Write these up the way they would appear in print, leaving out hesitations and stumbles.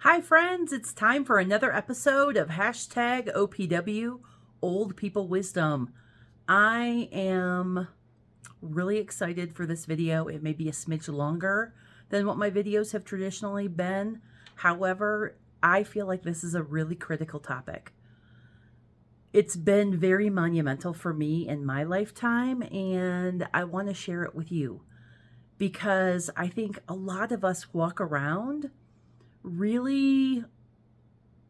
Hi friends, it's time for another episode of hashtag OPW, Old People Wisdom. I am really excited for this video. It may be a smidge longer than what my videos have traditionally been. However, I feel like this is a really critical topic. It's been very monumental for me in my lifetime, and I want to share it with you because I think a lot of us walk around really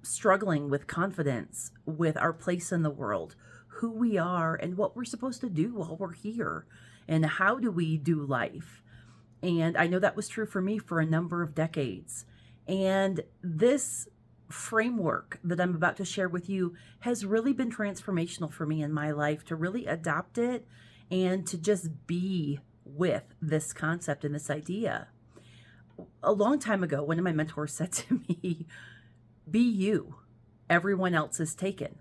struggling with confidence, with our place in the world, who we are, and what we're supposed to do while we're here, and how do we do life. And I know that was true for me for a number of decades. And this framework that I'm about to share with you has really been transformational for me in my life, to really adopt it and to just be with this concept and this idea. A long time ago, one of my mentors said to me, "Be you, everyone else is taken."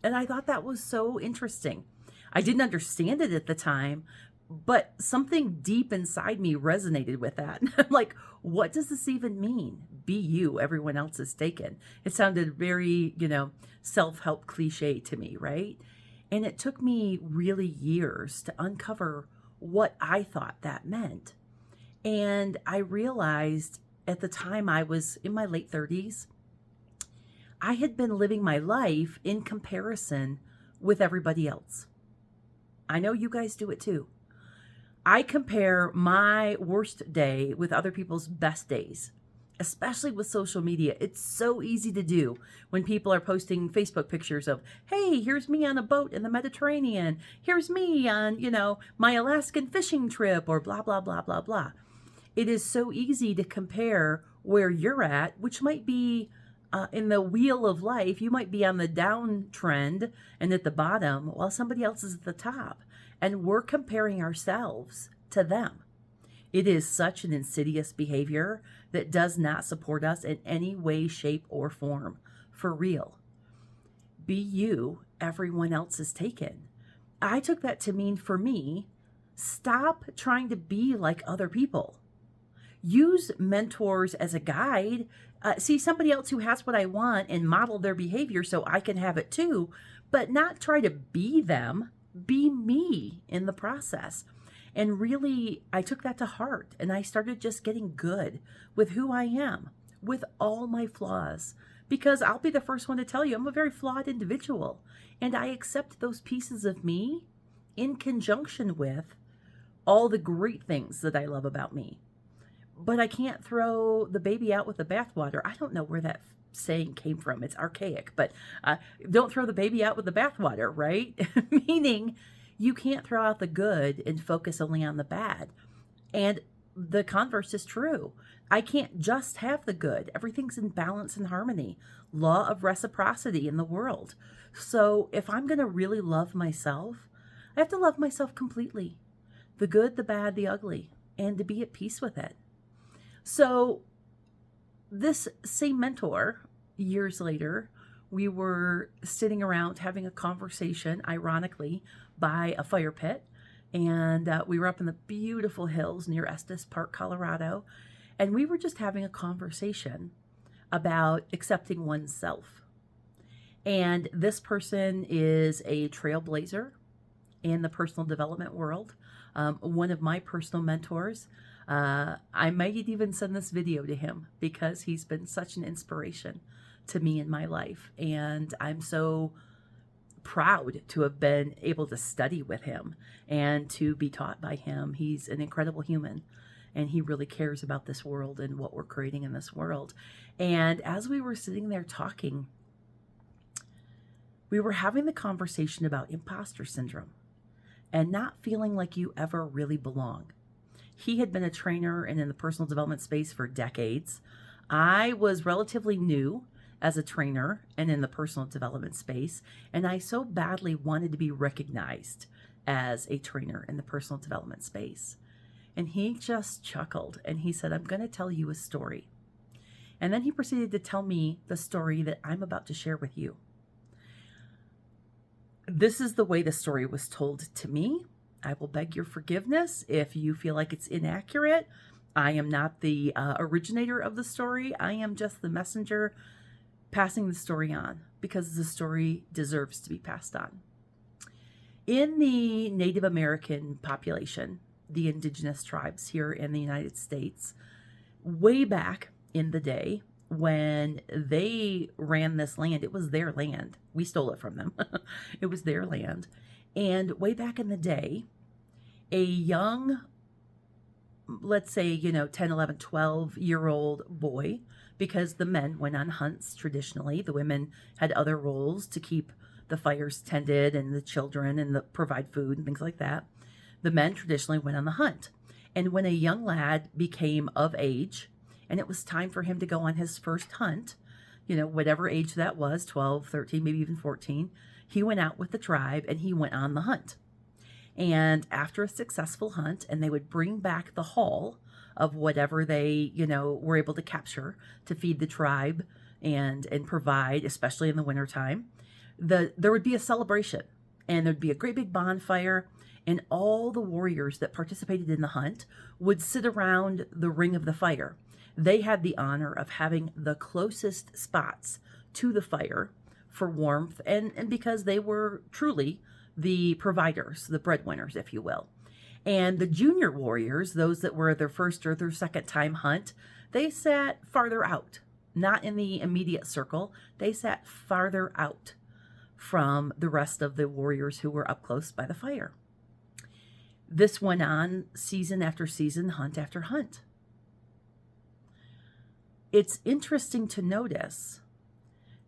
And I thought that was so interesting. I didn't understand it at the time, but something deep inside me resonated with that. I'm like, what does this even mean? Be you, everyone else is taken. It sounded very, self-help cliche to me, right? And it took me really years to uncover what I thought that meant. And I realized at the time, I was in my late 30s, I had been living my life in comparison with everybody else. I know you guys do it too. I compare my worst day with other people's best days, especially with social media. It's so easy to do when people are posting Facebook pictures of, hey, here's me on a boat in the Mediterranean. Here's me on, my Alaskan fishing trip, or blah, blah, blah, blah, blah. It is so easy to compare where you're at, which might be in the wheel of life. You might be on the downtrend and at the bottom, while somebody else is at the top. And we're comparing ourselves to them. It is such an insidious behavior that does not support us in any way, shape, or form. For real. Be you, everyone else is taken. I took that to mean, for me, stop trying to be like other people. Use mentors as a guide. See somebody else who has what I want and model their behavior so I can have it too, but not try to be them. Be me in the process. And really, I took that to heart, and I started just getting good with who I am, with all my flaws, because I'll be the first one to tell you I'm a very flawed individual, and I accept those pieces of me in conjunction with all the great things that I love about me. But I can't throw the baby out with the bathwater. I don't know where that saying came from. It's archaic, but don't throw the baby out with the bathwater, right? Meaning you can't throw out the good and focus only on the bad. And the converse is true. I can't just have the good. Everything's in balance and harmony. Law of reciprocity in the world. So if I'm going to really love myself, I have to love myself completely. The good, the bad, the ugly, and to be at peace with it. So this same mentor, years later, we were sitting around having a conversation, ironically, by a fire pit. And we were up in the beautiful hills near Estes Park, Colorado. And we were just having a conversation about accepting oneself. And this person is a trailblazer in the personal development world. One of my personal mentors. I might even send this video to him because he's been such an inspiration to me in my life. And I'm so proud to have been able to study with him and to be taught by him. He's an incredible human, and he really cares about this world and what we're creating in this world. And as we were sitting there talking, we were having the conversation about imposter syndrome and not feeling like you ever really belong. He had been a trainer and in the personal development space for decades. I was relatively new as a trainer and in the personal development space, and I so badly wanted to be recognized as a trainer in the personal development space. And he just chuckled and he said, "I'm going to tell you a story." And then he proceeded to tell me the story that I'm about to share with you. This is the way the story was told to me. I will beg your forgiveness if you feel like it's inaccurate I am not the originator of the story. I am just the messenger passing the story on because the story deserves to be passed on. In the Native American population, the indigenous tribes here in the United States, way back in the day when they ran this land, it was their land. We stole it from them. It was their land. And way back in the day, a young, let's say, 10, 11, 12-year-old boy, because the men went on hunts traditionally. The women had other roles to keep the fires tended and the children and provide food and things like that. The men traditionally went on the hunt. And when a young lad became of age and it was time for him to go on his first hunt, whatever age that was, 12, 13, maybe even 14, he went out with the tribe and he went on the hunt. And after a successful hunt, and they would bring back the haul of whatever they, were able to capture to feed the tribe and provide, especially in the wintertime, there would be a celebration, and there'd be a great big bonfire, and all the warriors that participated in the hunt would sit around the ring of the fire. They had the honor of having the closest spots to the fire for warmth, and because they were truly the providers, the breadwinners, if you will. And the junior warriors, those that were their first or their second time hunt, they sat farther out, not in the immediate circle. They sat farther out from the rest of the warriors who were up close by the fire. This went on season after season, hunt after hunt. It's interesting to notice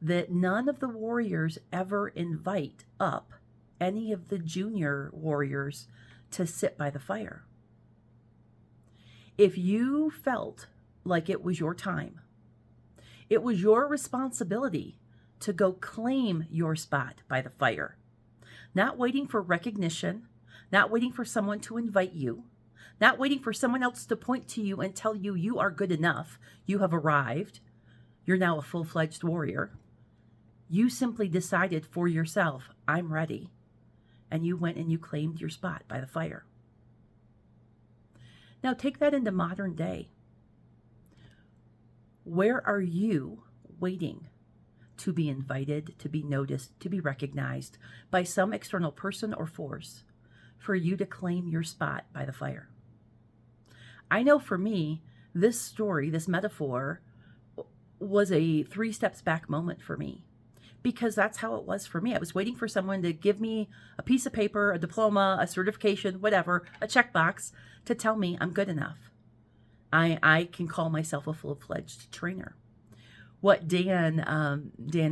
that none of the warriors ever invite up any of the junior warriors to sit by the fire. If you felt like it was your time, it was your responsibility to go claim your spot by the fire, not waiting for recognition, not waiting for someone to invite you, not waiting for someone else to point to you and tell you you are good enough, you have arrived, you're now a full-fledged warrior. You simply decided for yourself, I'm ready. And you went and you claimed your spot by the fire. Now take that into modern day. Where are you waiting to be invited, to be noticed, to be recognized by some external person or force for you to claim your spot by the fire? I know for me, this story, this metaphor, was a 3 steps back moment for me. Because that's how it was for me. I was waiting for someone to give me a piece of paper, a diploma, a certification, whatever, a checkbox to tell me I'm good enough. I can call myself a full-fledged trainer. What Dan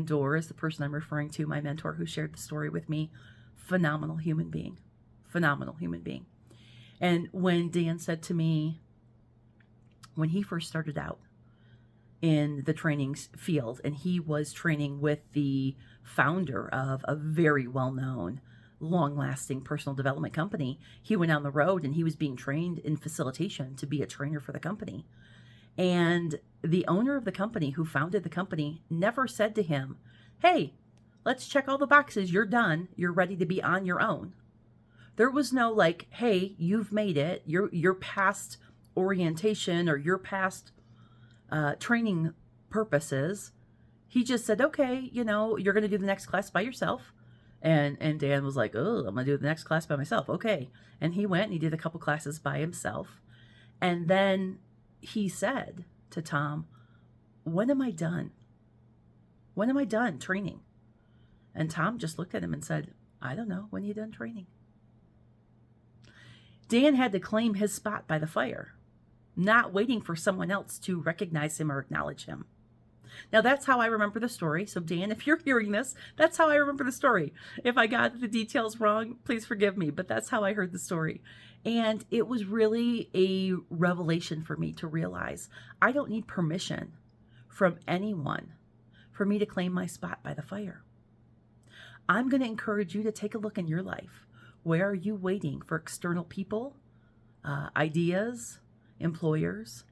Dorr is the person I'm referring to, my mentor who shared the story with me, phenomenal human being. Phenomenal human being. And when Dan said to me, when he first started out in the training field, and he was training with the founder of a very well-known, long-lasting personal development company, he went on the road and he was being trained in facilitation to be a trainer for the company. And the owner of the company, who founded the company, never said to him, hey, let's check all the boxes, you're done, you're ready to be on your own. There was no like, hey, you've made it, you're past orientation or you're past training purposes. He just said, okay, you're going to do the next class by yourself. And Dan was like, oh, I'm going to do the next class by myself. Okay. And he went and he did a couple classes by himself. And then he said to Tom, when am I done? When am I done training? And Tom just looked at him and said, I don't know. When are you done training? Dan had to claim his spot by the fire, not waiting for someone else to recognize him or acknowledge him. Now, that's how I remember the story. So, Dan, if you're hearing this, that's how I remember the story. If I got the details wrong, please forgive me, but that's how I heard the story. And it was really a revelation for me to realize I don't need permission from anyone for me to claim my spot by the fire. I'm going to encourage you to take a look in your life. Where are you waiting for external people, ideas, employers,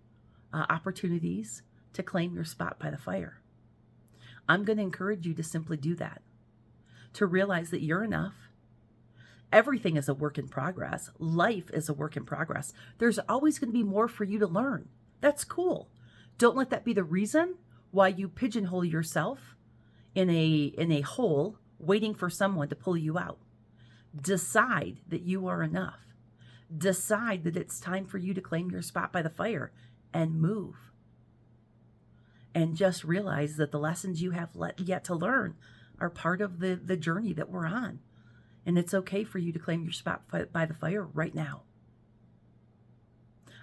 opportunities to claim your spot by the fire? I'm going to encourage you to simply do that, to realize that you're enough Everything is a work in progress. Life is a work in progress. There's always going to be more for you to learn. That's cool. Don't let that be the reason why you pigeonhole yourself in a hole waiting for someone to pull you out. Decide that you are enough. Decide that it's time for you to claim your spot by the fire and move. And just realize that the lessons you have yet to learn are part of the journey that we're on. And it's okay for you to claim your spot by the fire right now.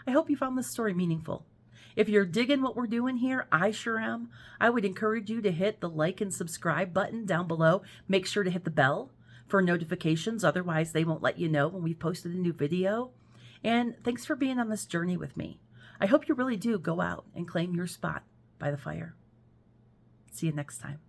I hope you found this story meaningful. If you're digging what we're doing here, I sure am. I would encourage you to hit the like and subscribe button down below. Make sure to hit the bell for notifications. Otherwise, they won't let you know when we've posted a new video. And thanks for being on this journey with me. I hope you really do go out and claim your spot by the fire. See you next time.